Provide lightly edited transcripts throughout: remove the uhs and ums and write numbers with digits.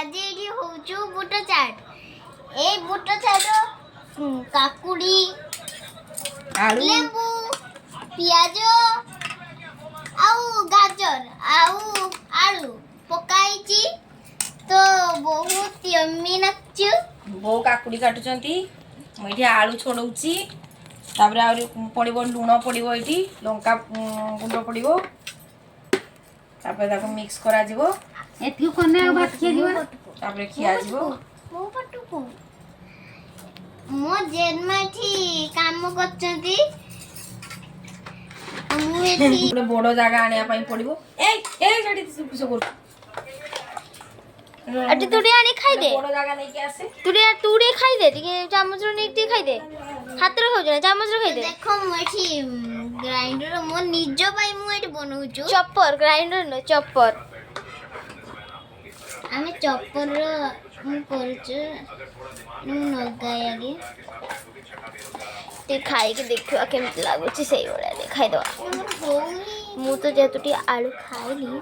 आज ये होचु बुट चाट ए बुट चाट काकुड़ी आलू लेंबू पियाज आउ गाजर आउ आलू पकाइची तो बहुत यम्मी नक्चु बो काकुड़ी काटुचंती मुझे आलू छोड़ौची तापर आउरी पड़िबो लूण पड़िबो एठी लंका गुंड पड़िबो तापर ताको मिक्स करा जिवो एथि कोने भात खिया दिबो तापर खिया जिवो मो पटुको मो जेनमाठी काम करचंती मु एठी गोटे बड़ जागा आनिया पई पड़िबो ए ए जडी किस कर अटी तुडी आनी खाई दे बड़ जागा नै के आसे तुडी खाई दे टिके चामच रो नेक खाई दे हाथ रो खाउ चामच रो खाई दे देखो मु एठी ग्राइंडर मो निजो पई मु एठी बनउचु चॉपर ग्राइंडर न चॉपर आमे चॉपर रो मु करछु मु नगाय आगे ते खाई के देखियो केमति लागुची सही बडा देखाई दो मु तो जेतुटी आलू खाइली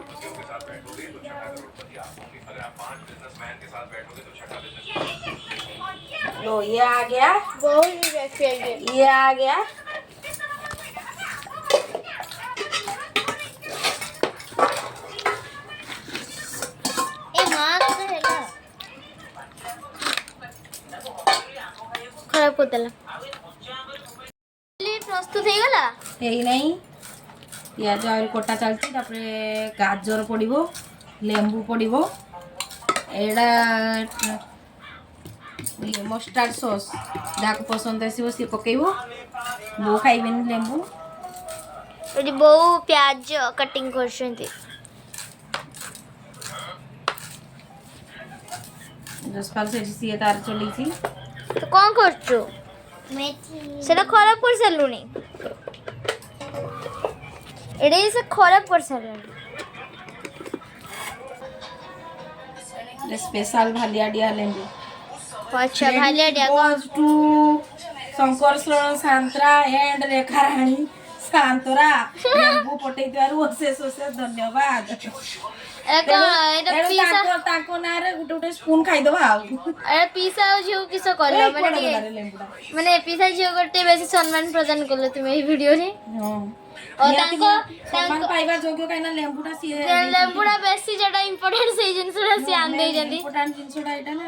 लो ये आ गया बहुत ही टेस्टी है ये आ गया ए मां तो हेला खराब कर देला प्रस्तुत हो गला हेई नहीं पियाज और कोटा चलती तापरे गाजर पड़िबो लेंबू पड़िबो एडा मस्टार्ड सॉस जाको पसंद आसीबो सी पकेइबो बो खाइबेन लेंबू एडी बहु प्याज कटिंग करछंती जसपाल से सी तार चली थी तो कोन करछु मेथी सेटा खराब कर सलुनी एडे से खराब कर सलुनी स्पेशल भालिया डिया लेंबू अच्छा भालिया डिया goes to Shankar Shravan Santra and Rekha Rani Santra लेंबू पटेइतारु अशेष अशेष धन्यवाद एटा पीसा ताको नारे गुटे गुटे स्पून खाइ दबा अरे पीसा झियो किसो करला माने पीसा झियो गटे बेसी सम्मान प्रदान करले तुमे ई वीडियो रे और सम्मान पाइबा जोग्य काइना लेंबुटा सी लेंबुड़ा बेसी जेटा इंपोर्टेंट से जिंसरा से आन दे जंदी इंपोर्टेंट जिंसटा एटा ना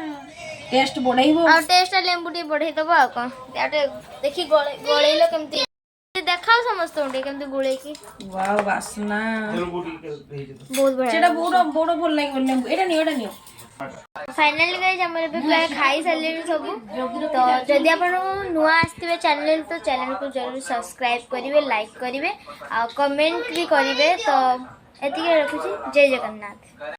टेस्ट बढ़ाइबो और टेस्ट लेंबुटी बढ़ाई दबा आ कोन याटे देखि गळेलो केमती देखाओ समस्त उंडे केमती गुळे की वाओ वासना बहुत बढ़िया सेटा बोडो बोडो बोल लागिबो लेंबू एटा नियो फाइनली गाइस हमर पे प्राय खाई साले सब तो जदि आपण नुआ आस्तिबे चैनल तो चैनल को जरूर सब्सक्राइब करिवे लाइक करिवे आ कमेंट भी करिवे तो एतिके रखुची जय जगन्नाथ।